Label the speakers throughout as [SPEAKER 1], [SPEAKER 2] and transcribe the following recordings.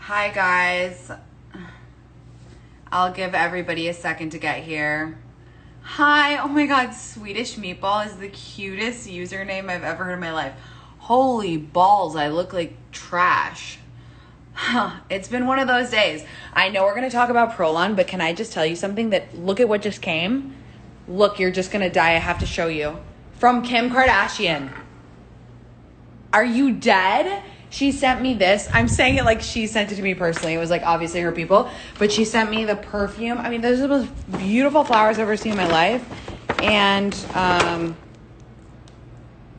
[SPEAKER 1] Hi guys. I'll give everybody a second to get here. Hi. Oh my god, Swedish Meatball is the cutest username I've ever heard in my life. Holy balls, I look like trash. It's been one of those days. I know we're going to talk about Prolon, but can I just tell you something that look at what just came? Look, you're just going to die. I have to show you. From Kim Kardashian. Are you dead? She sent me this. I'm saying it like she sent it to me personally. It was like obviously her people, but she sent me the perfume. I mean, those are the most beautiful flowers I've ever seen in my life. And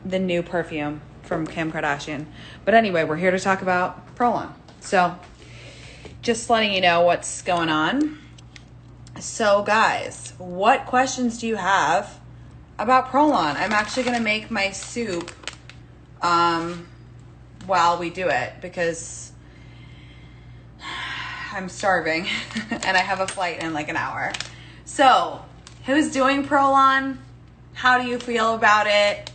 [SPEAKER 1] the new perfume from Kim Kardashian. But anyway, we're here to talk about Prolon. So just letting you know what's going on. So guys, what questions do you have about Prolon? I'm actually going to make my soup while we do it because I'm starving and I have a flight in like an hour. So who's doing Prolon? How do you feel about it?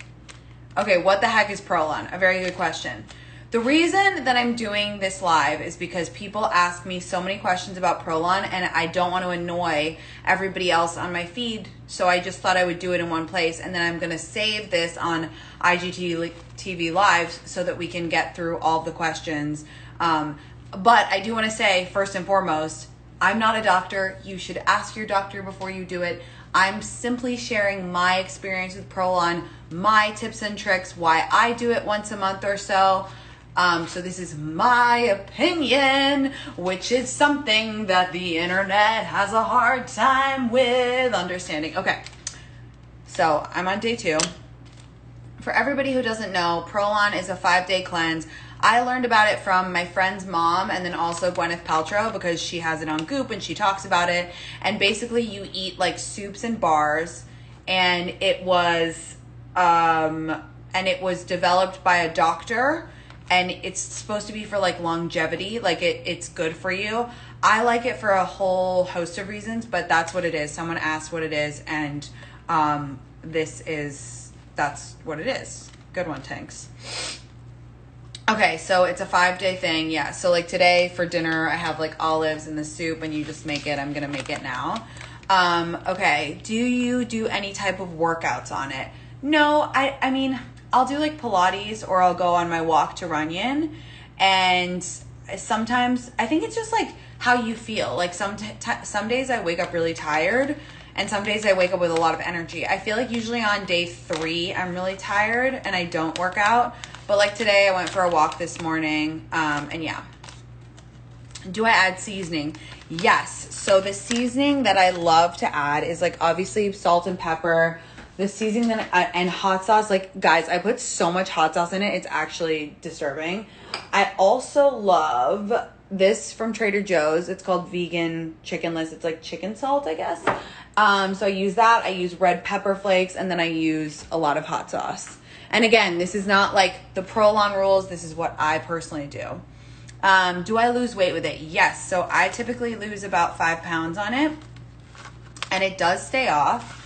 [SPEAKER 1] Okay, what the heck is Prolon? A very good question. The reason that I'm doing this live is because people ask me so many questions about Prolon and I don't want to annoy everybody else on my feed. So I just thought I would do it in one place, and then I'm going to save this on IGTV Lives so that we can get through all of the questions. But I do want to say, first and foremost, I'm not a doctor. You should ask your doctor before you do it. I'm simply sharing my experience with Prolon, my tips and tricks, why I do it once a month or so. So this is my opinion, which is something that the internet has a hard time with understanding. Okay, so I'm on day 2. For everybody who doesn't know, Prolon is a 5-day cleanse. I learned about it from my friend's mom and then also Gwyneth Paltrow because she has it on Goop and she talks about it. And basically you eat like soups and bars, and it was developed by a doctor. And it's supposed to be for like longevity, like it's good for you. I like it for a whole host of reasons, but that's what it is. Someone asked what it is, and that's what it is. Good one, Tinx. Okay, so it's a 5-day thing, yeah. So like today for dinner, I have like olives in the soup, and you just make it. I'm gonna make it now. Okay, do you do any type of workouts on it? No, I mean, I'll do like Pilates or I'll go on my walk to Runyon. And sometimes I think it's just like how you feel. Like some days I wake up really tired and some days I wake up with a lot of energy. I feel like usually on day 3, I'm really tired and I don't work out. But like today I went for a walk this morning. And yeah. Do I add seasoning? Yes. So the seasoning that I love to add is like obviously salt and pepper. The seasoning and hot sauce, like guys, I put so much hot sauce in it, it's actually disturbing. I also love this from Trader Joe's. It's called vegan chickenless. It's like chicken salt, I guess. So I use that. I use red pepper flakes, and then I use a lot of hot sauce. And again, this is not like the Prolon rules. This is what I personally do. Do I lose weight with it? Yes. So I typically lose about 5 pounds on it, and it does stay off.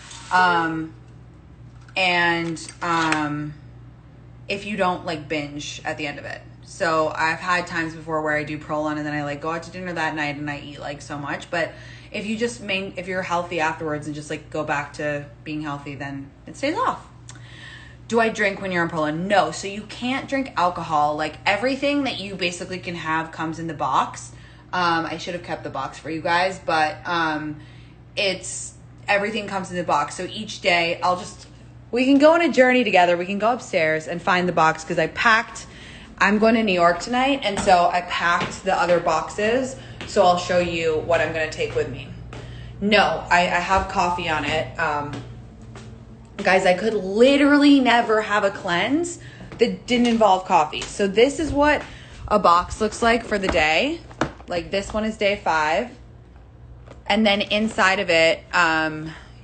[SPEAKER 1] If you don't like binge at the end of it. So I've had times before where I do Prolon and then I like go out to dinner that night and I eat like so much. But if you just if you're healthy afterwards and just like go back to being healthy, then it stays off. Do I drink when you're on Prolon? No. So you can't drink alcohol. Like everything that you basically can have comes in the box. I should have kept the box for you guys, but everything comes in the box. So each day we can go on a journey together. We can go upstairs and find the box because I'm going to New York tonight. And so I packed the other boxes. So I'll show you what I'm going to take with me. No, I have coffee on it. Guys, I could literally never have a cleanse that didn't involve coffee. So this is what a box looks like for the day. Like this one is day 5. And then inside of it,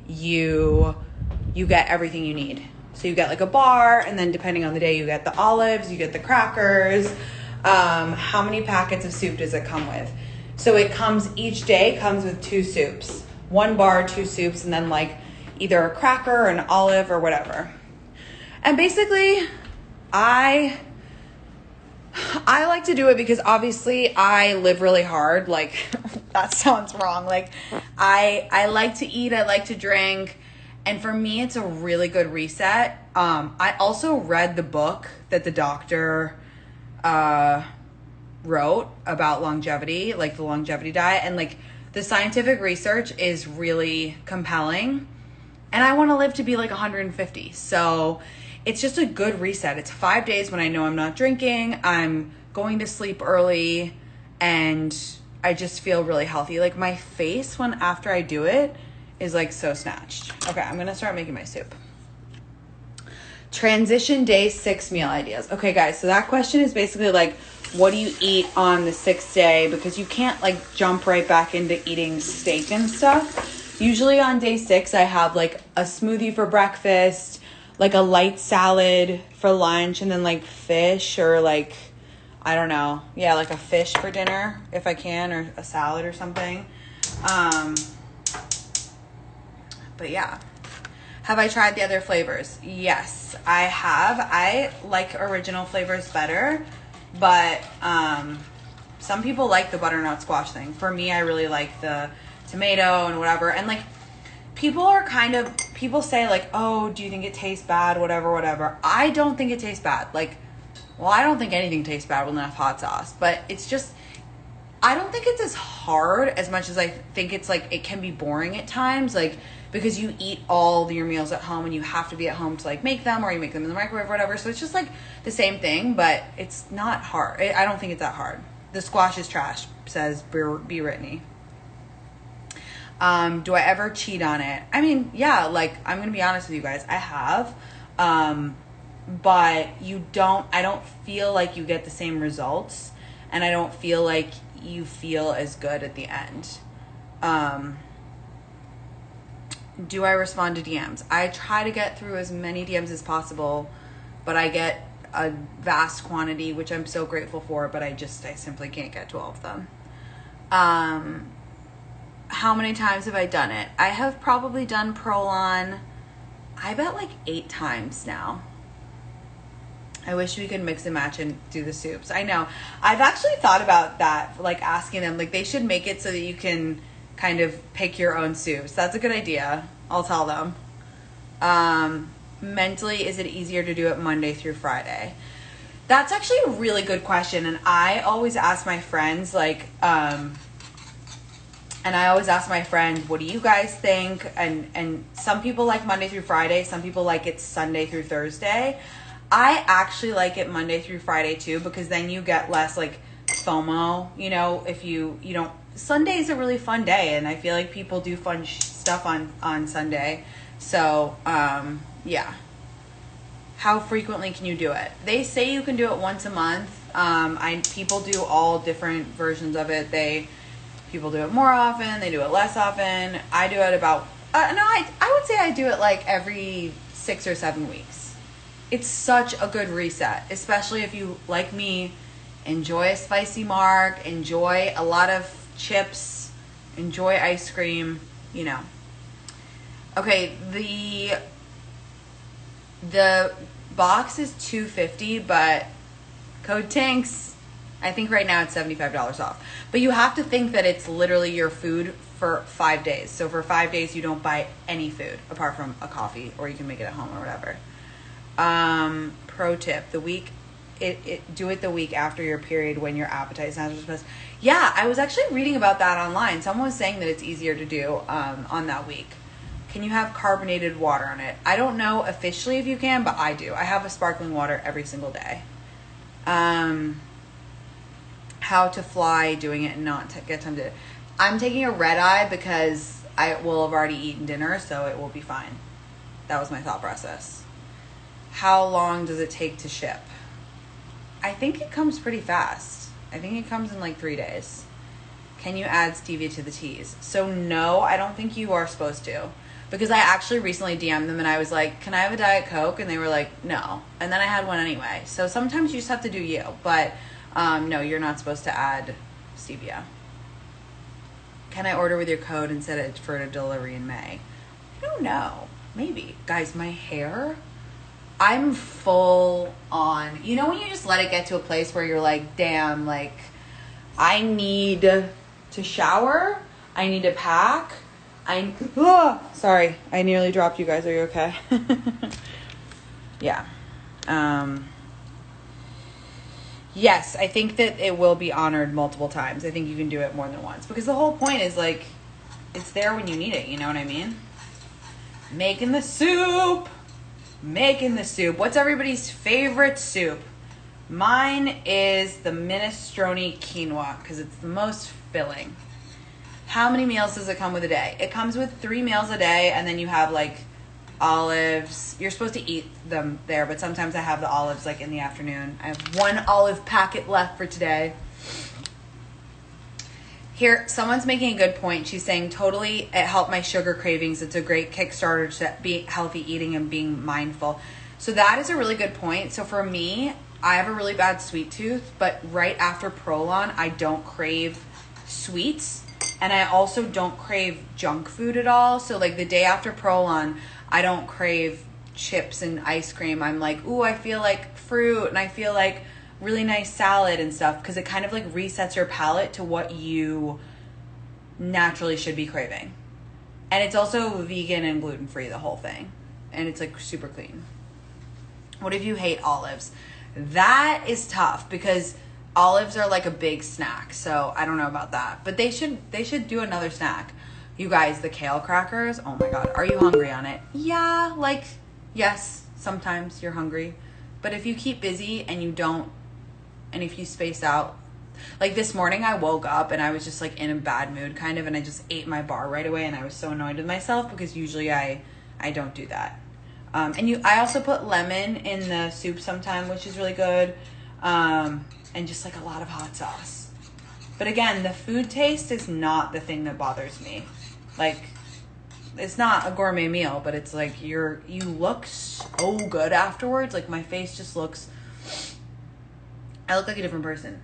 [SPEAKER 1] you get everything you need. So you get like a bar, and then depending on the day, you get the olives, you get the crackers. How many packets of soup does it come with? So each day comes with 2 soups. 1 bar, 2 soups, and then like either a cracker or an olive or whatever. And basically, I I like to do it because obviously I live really hard. Like, that sounds wrong. Like, I like to eat, I like to drink, and for me it's a really good reset. I also read the book that the doctor wrote about longevity, like the longevity diet, and like the scientific research is really compelling. And I want to live to be like 150. So it's just a good reset. It's 5 days when I know I'm not drinking, I'm going to sleep early, and I just feel really healthy. Like my face when after I do it is like so snatched. Okay, I'm going to start making my soup. Transition day 6 meal ideas. Okay, guys, so that question is basically like, what do you eat on the 6th day? Because you can't like jump right back into eating steak and stuff. Usually on day 6, I have like a smoothie for breakfast, like a light salad for lunch, and then like fish or like, I don't know. Yeah, like a fish for dinner if I can, or a salad or something. But yeah. Have I tried the other flavors? Yes, I have. I like original flavors better, but some people like the butternut squash thing. For me, I really like the tomato and whatever. And like, people say like, oh, do you think it tastes bad? Whatever. I don't think it tastes bad. Like, well, I don't think anything tastes bad with enough hot sauce, but it's just, I don't think it's as hard as much as I think it's like, it can be boring at times. Like, because you eat all your meals at home and you have to be at home to like make them, or you make them in the microwave or whatever. So it's just like the same thing, but it's not hard. I don't think it's that hard. The squash is trash, says B. Brittany. Do I ever cheat on it? I mean, yeah, like I'm going to be honest with you guys. I have, but I don't feel like you get the same results, and I don't feel like you feel as good at the end. Do I respond to DMs? I try to get through as many DMs as possible, but I get a vast quantity, which I'm so grateful for, but I simply can't get to all of them. How many times have I done it? I have probably done Prolon, I bet like 8 times now. I wish we could mix and match and do the soups. I know. I've actually thought about that, like asking them, like they should make it so that you can kind of pick your own soups. That's a good idea. I'll tell them. Mentally, is it easier to do it Monday through Friday? That's actually a really good question. And I always ask my friends, like, what do you guys think? And some people like Monday through Friday. Some people like it Sunday through Thursday. I actually like it Monday through Friday too, because then you get less like FOMO, you know, if you don't. Sunday's a really fun day, and I feel like people do fun stuff on Sunday. So, yeah. How frequently can you do it? They say you can do it once a month. People do all different versions of it. People do it more often. They do it less often. I do it about, I would say I do it like every 6 or 7 weeks. It's such a good reset, especially if you, like me, enjoy a spicy marg, enjoy a lot of chips, enjoy ice cream, you know. Okay, the box is $250, but code Tinx, I think right now it's $75 off. But you have to think that it's literally your food for 5 days. So for 5 days, you don't buy any food apart from a coffee, or you can make it at home or whatever. Pro tip: do it the week after your period when your appetite is not supposed. Yeah, I was actually reading about that online. Someone was saying that it's easier to do on that week. Can you have carbonated water on it? I don't know officially if you can, but I do. I have a sparkling water every single day. How to fly doing it and not get tempted. I'm taking a red eye because I will have already eaten dinner, so it will be fine. That was my thought process. How long does it take to ship? I think it comes pretty fast. I think it comes in like 3 days. Can you add stevia to the teas? So no, I don't think you are supposed to. Because I actually recently DM'd them and I was like, can I have a Diet Coke? And they were like, no. And then I had one anyway. So sometimes you just have to do you. But no, you're not supposed to add stevia. Can I order with your code and set it for a delivery in May? I don't know. Maybe. Guys, my hair, I'm full on, you know, when you just let it get to a place where you're like, damn, like, I need to shower, I need to pack, sorry, I nearly dropped you guys. Are you okay? Yeah. Yes, I think that it will be honored multiple times. I think you can do it more than once, because the whole point is like, it's there when you need it. You know what I mean? Making the soup. What's everybody's favorite soup? Mine is the minestrone quinoa because it's the most filling. How many meals does it come with a day? It comes with 3 meals a day, and then you have like olives. You're supposed to eat them there, but sometimes I have the olives like in the afternoon. I have 1 olive packet left for today. Here, someone's making a good point. She's saying, totally, it helped my sugar cravings. It's a great Kickstarter to be healthy eating and being mindful. So that is a really good point. So for me, I have a really bad sweet tooth, but right after Prolon, I don't crave sweets. And I also don't crave junk food at all. So like the day after Prolon, I don't crave chips and ice cream. I'm like, ooh, I feel like fruit, and I feel like really nice salad and stuff, because it kind of like resets your palate to what you naturally should be craving. And it's also vegan and gluten-free, the whole thing. And it's like super clean. What if you hate olives? That is tough, because olives are like a big snack. So I don't know about that, but they should do another snack. You guys, the kale crackers, oh my God, are you hungry on it? Yeah, like, yes, sometimes you're hungry. But if you keep busy and you don't, and if you space out, like this morning I woke up and I was just like in a bad mood kind of, and I just ate my bar right away, and I was so annoyed with myself because usually I don't do that. I also put lemon in the soup sometime, which is really good. And just like a lot of hot sauce. But again, the food taste is not the thing that bothers me. Like, it's not a gourmet meal, but it's like you look so good afterwards. Like my face just looks, I look like a different person.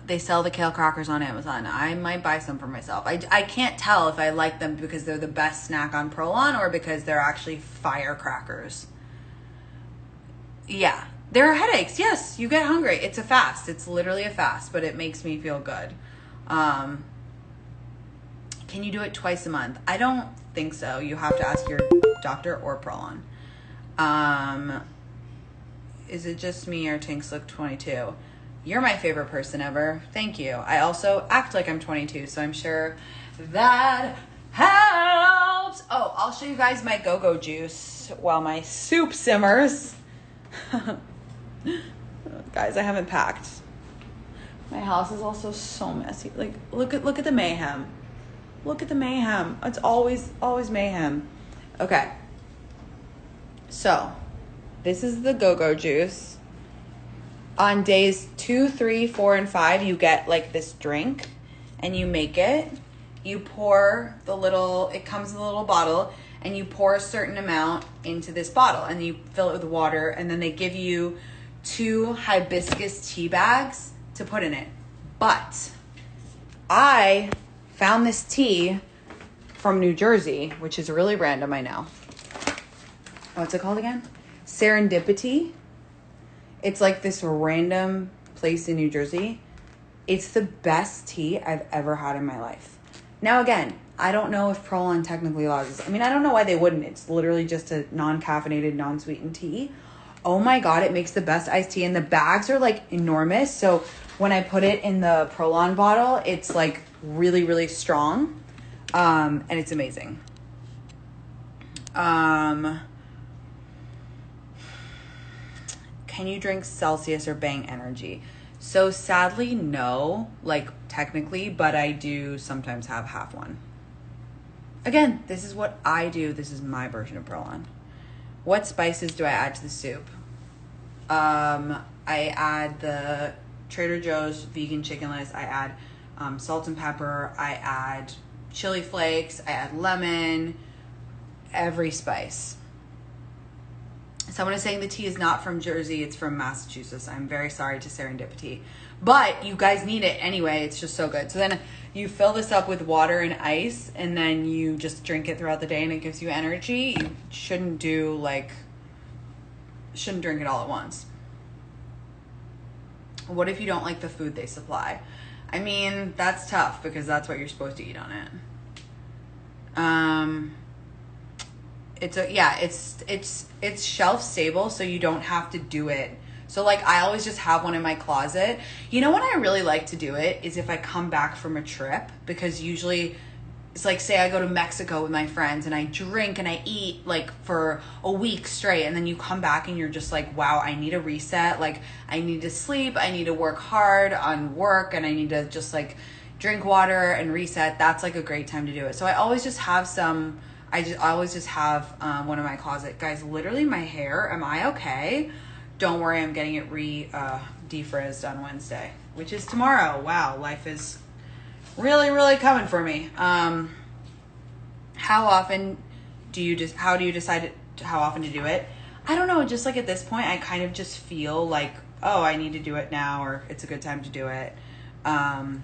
[SPEAKER 1] They sell the kale crackers on Amazon. I might buy some for myself. I can't tell if I like them because they're the best snack on Prolon or because they're actually firecrackers. Yeah, there are headaches. Yes, you get hungry. It's a fast. It's literally a fast, but it makes me feel good. Can you do it twice a month? I don't think so. You have to ask your doctor or Prolon. Is it just me or Tinx look 22? You're my favorite person ever. Thank you. I also act like I'm 22, so I'm sure that helps. Oh, I'll show you guys my GoGo Juice while my soup simmers. Guys, I haven't packed. My house is also so messy. Like, look at the mayhem. Look at the mayhem. It's always mayhem. Okay. So, this is the GoGo Juice. On days 2, 3, 4, and 5, you get like this drink, and you make it. You pour it comes in a little bottle, and you pour a certain amount into this bottle, and you fill it with water, and then they give you 2 hibiscus tea bags to put in it. But I found this tea from New Jersey, which is really random, I know. What's it called again? Serendipity. It's like this random place in New Jersey. It's the best tea I've ever had in my life. Now, again, I don't know if Prolon technically allows this. I mean, I don't know why they wouldn't. It's literally just a non-caffeinated, non-sweetened tea. Oh my God, it makes the best iced tea. And the bags are like enormous. So when I put it in the Prolon bottle, it's like really, really strong. And it's amazing. Can you drink Celsius or Bang Energy? So sadly, no, like technically, but I do sometimes have half one. Again, this is what I do. This is my version of Prolon. What spices do I add to the soup? I add the Trader Joe's vegan chicken lettuce. I add salt and pepper. I add chili flakes. I add lemon. Every spice. Someone is saying the tea is not from Jersey, it's from Massachusetts. I'm very sorry to Serendipity. But you guys need it anyway. It's just so good. So then you fill this up with water and ice, and then you just drink it throughout the day, and it gives you energy. You shouldn't drink it all at once. What if you don't like the food they supply? I mean, that's tough because that's what you're supposed to eat on it. It's shelf stable, so you don't have to do it. So like I always just have one in my closet. You know when I really like to do it is if I come back from a trip, because usually it's like, say I go to Mexico with my friends and I drink and I eat like for a week straight, and then you come back and you're just like, wow, I need a reset. Like I need to sleep, I need to work hard on work, and I need to just like drink water and reset. That's like a great time to do it. So I always just have some, I always just have one in my closet. Guys, literally my hair, am I okay? Don't worry, I'm getting it defrizzed on Wednesday, which is tomorrow. Wow, life is really, really coming for me. How often do you decide how often to do it? I don't know, just like at this point, I kind of just feel like, oh, I need to do it now, or it's a good time to do it. Can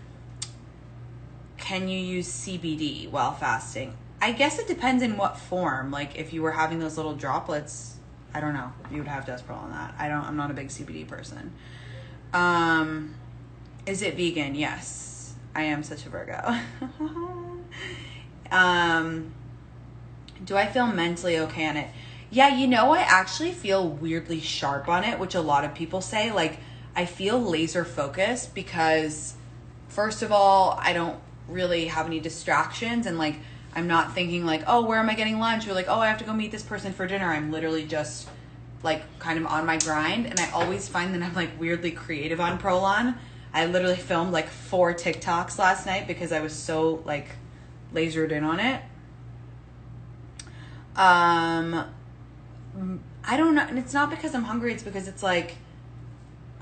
[SPEAKER 1] you use CBD while fasting? I guess it depends in what form. Like if you were having those little droplets, I don't know. You would have to ask Prolon that. I'm not a big CBD person. Is it vegan? Yes. I am such a Virgo. Do I feel mentally okay on it? Yeah, I actually feel weirdly sharp on it, which a lot of people say. Like, I feel laser focused because, first of all, I don't really have any distractions, and like, I'm not thinking like, oh, where am I getting lunch? Or like, oh, I have to go meet this person for dinner. I'm literally just like kind of on my grind. And I always find that I'm like weirdly creative on Prolon. I literally filmed like 4 TikToks last night because I was so like lasered in on it. I don't know. And it's not because I'm hungry. It's because it's like,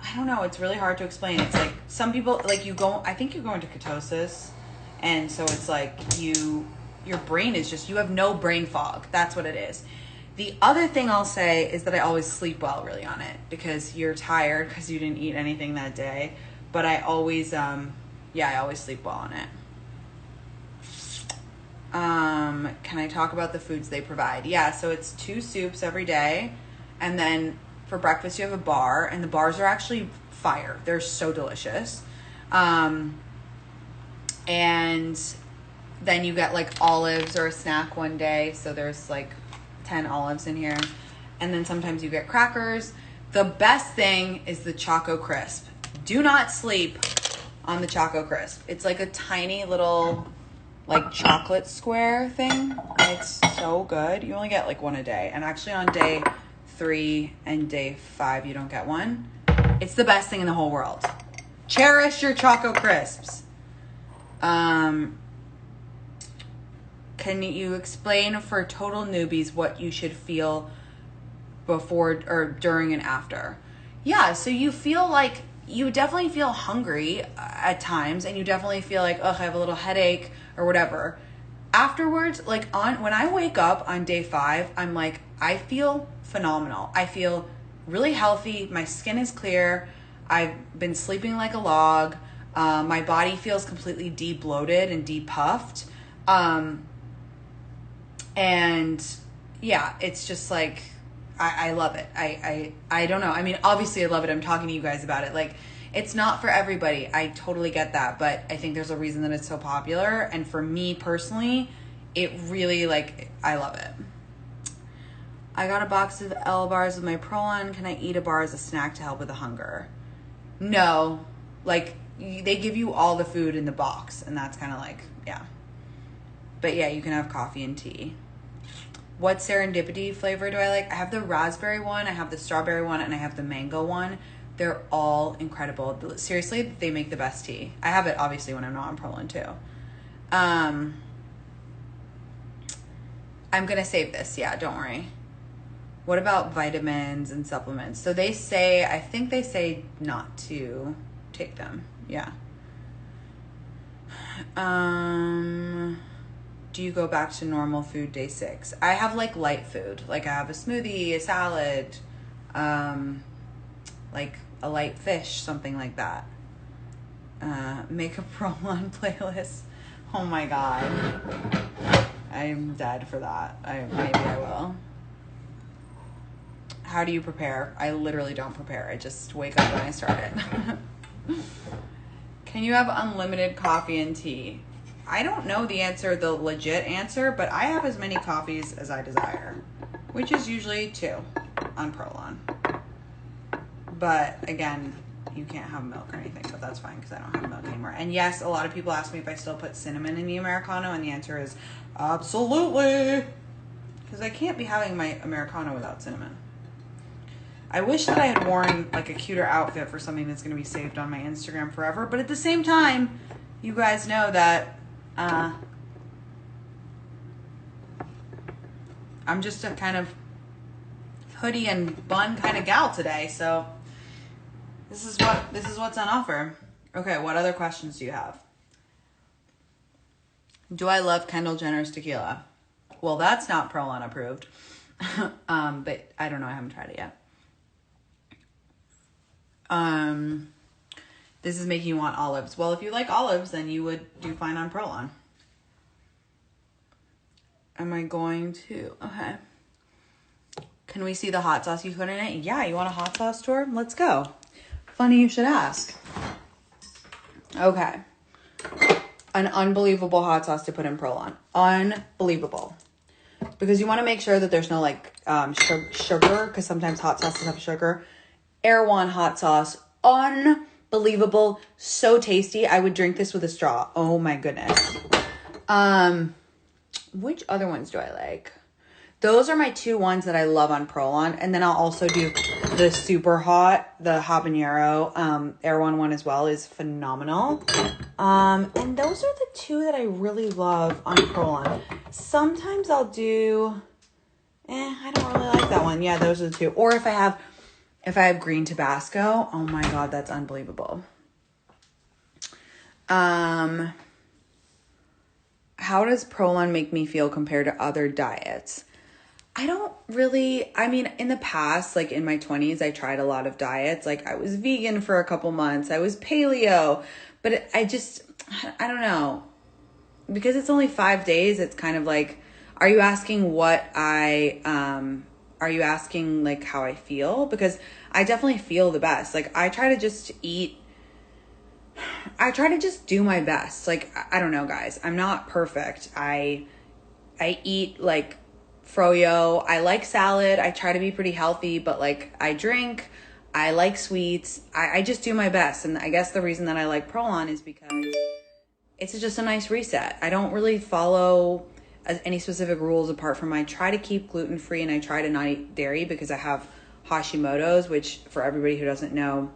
[SPEAKER 1] I don't know. It's really hard to explain. It's like some people like I think you go into ketosis. And so it's like your brain is just, you have no brain fog. That's what it is. The other thing I'll say is that I always sleep well really on it because you're tired because you didn't eat anything that day. But I always, I always sleep well on it. Can I talk about the foods they provide? Yeah, so it's 2 soups every day. And then for breakfast you have a bar, and the bars are actually fire. They're so delicious. And then you get like olives or a snack one day. So there's like 10 olives in here. And then sometimes you get crackers. The best thing is the Choco Crisp. Do not sleep on the Choco Crisp. It's like a tiny little like chocolate square thing. It's so good. You only get like one a day. And actually on day 3 and day 5, you don't get one. It's the best thing in the whole world. Cherish your Choco Crisps. Can you explain for total newbies what you should feel before or during and after? Yeah, so you definitely feel hungry at times, and you definitely feel like, oh, I have a little headache or whatever. Afterwards, like when I wake up on day 5, I'm like, I feel phenomenal. I feel really healthy. My skin is clear. I've been sleeping like a log. My body feels completely de-bloated and de-puffed. And yeah, it's just like, I love it. I don't know. I mean, obviously I love it. I'm talking to you guys about it. Like, it's not for everybody. I totally get that. But I think there's a reason that it's so popular. And for me personally, it really, like, I love it. I got a box of L bars with my Prolon. Can I eat a bar as a snack to help with the hunger? No. Like, they give you all the food in the box. And that's kind of like, yeah. But yeah, you can have coffee and tea. What Serendipity flavor do I like? I have the raspberry one, I have the strawberry one, and I have the mango one. They're all incredible. Seriously, they make the best tea. I have it obviously when I'm not on Prolon too. I'm gonna save this. Yeah, don't worry. What about vitamins and supplements? So I think they say not to take them. Yeah. do you go back to normal food day 6? I have like light food. Like I have a smoothie, a salad, like a light fish, something like that. Make a Prolon playlist. Oh my God. I'm dead for that. Maybe I will. How do you prepare? I literally don't prepare. I just wake up and I start it. Can you have unlimited coffee and tea? I don't know the answer, the legit answer, but I have as many coffees as I desire, which is usually 2 on Prolon. But again, you can't have milk or anything, but that's fine because I don't have milk anymore. And yes, a lot of people ask me if I still put cinnamon in the Americano, and the answer is absolutely. Because I can't be having my Americano without cinnamon. I wish that I had worn like a cuter outfit for something that's going to be saved on my Instagram forever. But at the same time, you guys know that I'm just a kind of hoodie and bun kind of gal today. So this is what's on offer. Okay, what other questions do you have? Do I love Kendall Jenner's tequila? Well, that's not Prolon approved. But I don't know. I haven't tried it yet. This is making you want olives. Well, if you like olives, then you would do fine on Prolon. Am I going to? Okay. Can we see the hot sauce you put in it? Yeah, you want a hot sauce tour? Let's go. Funny you should ask. Okay. An unbelievable hot sauce to put in Prolon. Unbelievable. Because you want to make sure that there's no like sugar, because sometimes hot sauces have sugar. Erewhon hot sauce. Unbelievable. So tasty. I would drink this with a straw. Oh my goodness. Which other ones do I like? Those are my 2 ones that I love on Prolon. And then I'll also do the super hot, the habanero, Erewhon one as well is phenomenal. And those are the 2 that I really love on Prolon. Sometimes I'll do, I don't really like that one. Yeah, those are the 2. Or if I have green Tabasco, oh my God, that's unbelievable. How does Prolon make me feel compared to other diets? I don't really, I mean, in the past, like in my 20s, I tried a lot of diets. Like I was vegan for a couple months. I was paleo, but I don't know. Because it's only 5 days, it's kind of like, are you asking are you asking like how I feel? Because I definitely feel the best. Like I try to just do my best. Like, I don't know, guys. I'm not perfect. I eat like froyo. I like salad. I try to be pretty healthy, but like I drink. I like sweets. I just do my best. And I guess the reason that I like Prolon is because it's just a nice reset. I don't really follow any specific rules apart from I try to keep gluten-free and I try to not eat dairy because I have Hashimoto's, which for everybody who doesn't know,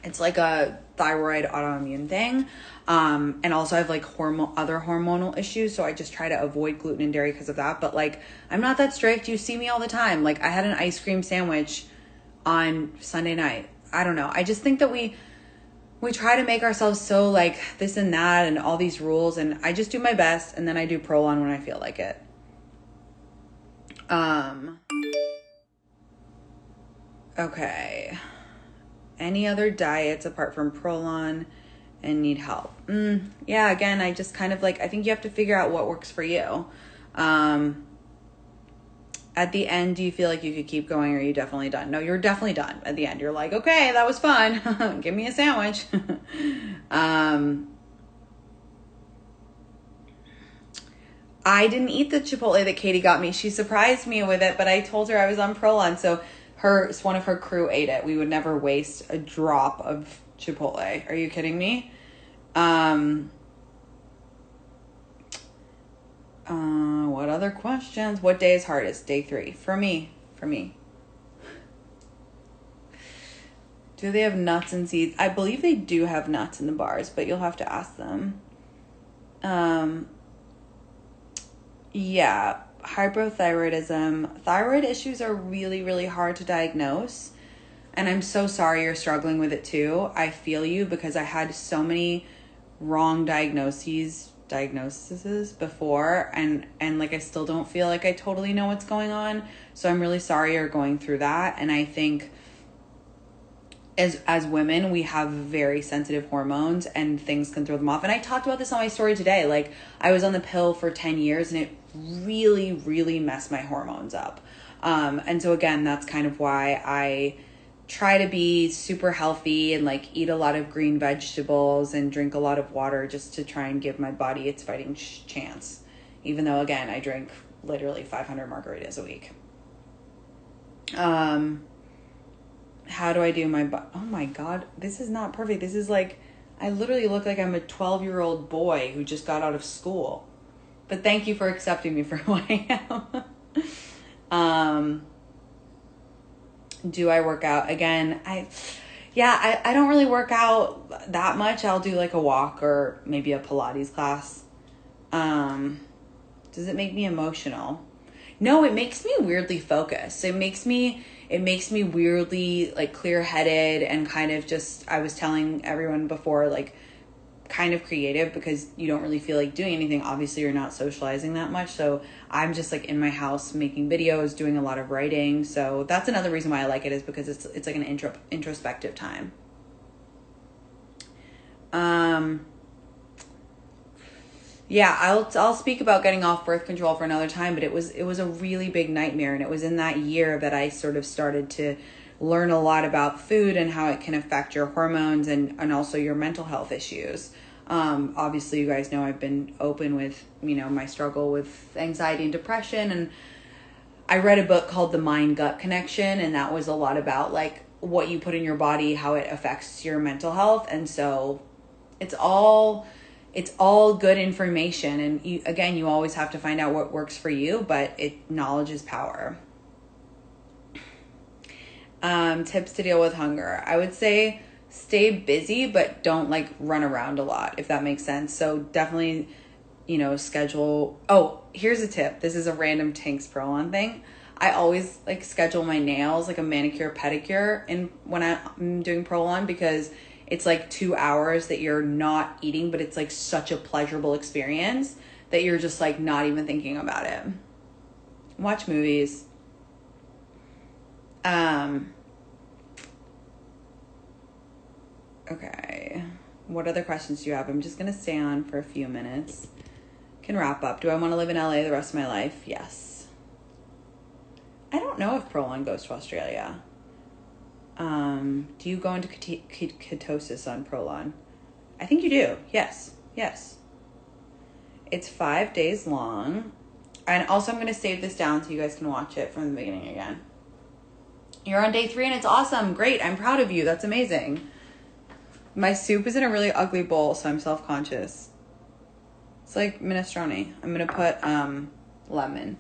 [SPEAKER 1] it's like a thyroid autoimmune thing. And also I have like other hormonal issues. So I just try to avoid gluten and dairy because of that. But like, I'm not that strict. You see me all the time. Like I had an ice cream sandwich on Sunday night. I don't know. I just think that we try to make ourselves so like this and that and all these rules. And I just do my best. And then I do Prolon when I feel like it. Okay. Any other diets apart from Prolon and need help? Yeah, again, I just kind of like, I think you have to figure out what works for you. At the end, do you feel like you could keep going or are you definitely done? No, you're definitely done. At the end, you're like, okay, that was fun. Give me a sandwich. I didn't eat the Chipotle that Katie got me. She surprised me with it, but I told her I was on Prolon, so one of her crew ate it. We would never waste a drop of Chipotle. Are you kidding me? What other questions? What day is hardest? Day 3. For me. Do they have nuts and seeds? I believe they do have nuts in the bars, but you'll have to ask them. Yeah. Hypothyroidism. Thyroid issues are really, really hard to diagnose. And I'm so sorry you're struggling with it too. I feel you because I had so many wrong diagnoses diagnoses before, and like I still don't feel like I totally know what's going on. So I'm really sorry you're going through that. And I think as women, we have very sensitive hormones and things can throw them off. And I talked about this on my story today. Like, I was on the pill for 10 years and it really, really messed my hormones up. And so again, that's kind of why I try to be super healthy and like eat a lot of green vegetables and drink a lot of water just to try and give my body its fighting chance. Even though, again, I drink literally 500 margaritas a week. How do I do my oh my God, this is not perfect. This is like, I literally look like I'm a 12-year-old boy who just got out of school. But thank you for accepting me for who I am. Do I work out? Again, I don't really work out that much. I'll do like a walk or maybe a Pilates class. Does it make me emotional? No, it makes me weirdly focused. It makes me weirdly like clear-headed and kind of just, I was telling everyone before, like kind of creative, because you don't really feel like doing anything. Obviously, you're not socializing that much. So I'm just like in my house making videos, doing a lot of writing. So that's another reason why I like it, is because it's like an introspective time. Yeah, I'll speak about getting off birth control for another time, but it was a really big nightmare. And it was in that year that I sort of started to learn a lot about food and how it can affect your hormones and also your mental health issues. Obviously, you guys know I've been open with, my struggle with anxiety and depression. And I read a book called The Mind-Gut Connection, and that was a lot about like what you put in your body, how it affects your mental health. And so it's all good information. And you always have to find out what works for you, but knowledge is power. Tips to deal with hunger. I would say stay busy, but don't like run around a lot, if that makes sense. So definitely, schedule. Oh, here's a tip. This is a random Tinx Prolon thing. I always like schedule my nails, like a manicure, pedicure, when I'm doing Prolon, because it's like 2 hours that you're not eating, but it's like such a pleasurable experience that you're just like not even thinking about it. Watch movies. Okay. What other questions do you have? I'm just going to stay on for a few minutes. Can wrap up. Do I want to live in LA the rest of my life? Yes. I don't know if Prolon goes to Australia. Do you go into ketosis on Prolon? I think you do. Yes. It's 5 days long. And also I'm going to save this down so you guys can watch it from the beginning again. You're on day 3 and it's awesome. Great. I'm proud of you. That's amazing. My soup is in a really ugly bowl, so I'm self-conscious. It's like minestrone. I'm going to put lemon.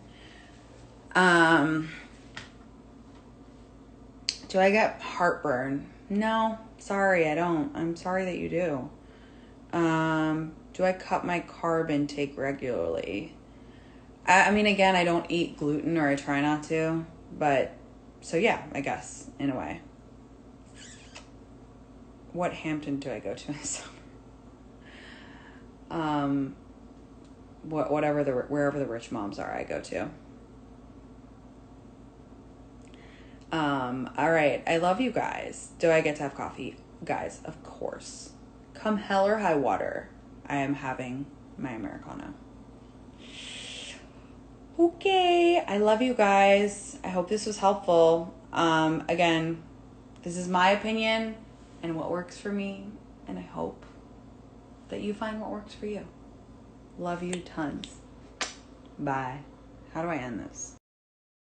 [SPEAKER 1] Do I get heartburn? No, sorry, I don't. I'm sorry that you do. Do I cut my carb intake regularly? I mean, again, I don't eat gluten, or I try not to, but so yeah, I guess in a way. What Hampton do I go to in summer? Wherever the rich moms are, I go to. All right. I love you guys. Do I get to have coffee? Guys, of course. Come hell or high water, I am having my Americano. Okay. I love you guys. I hope this was helpful. Again, this is my opinion and what works for me. And I hope that you find what works for you. Love you tons. Bye. How do I end this?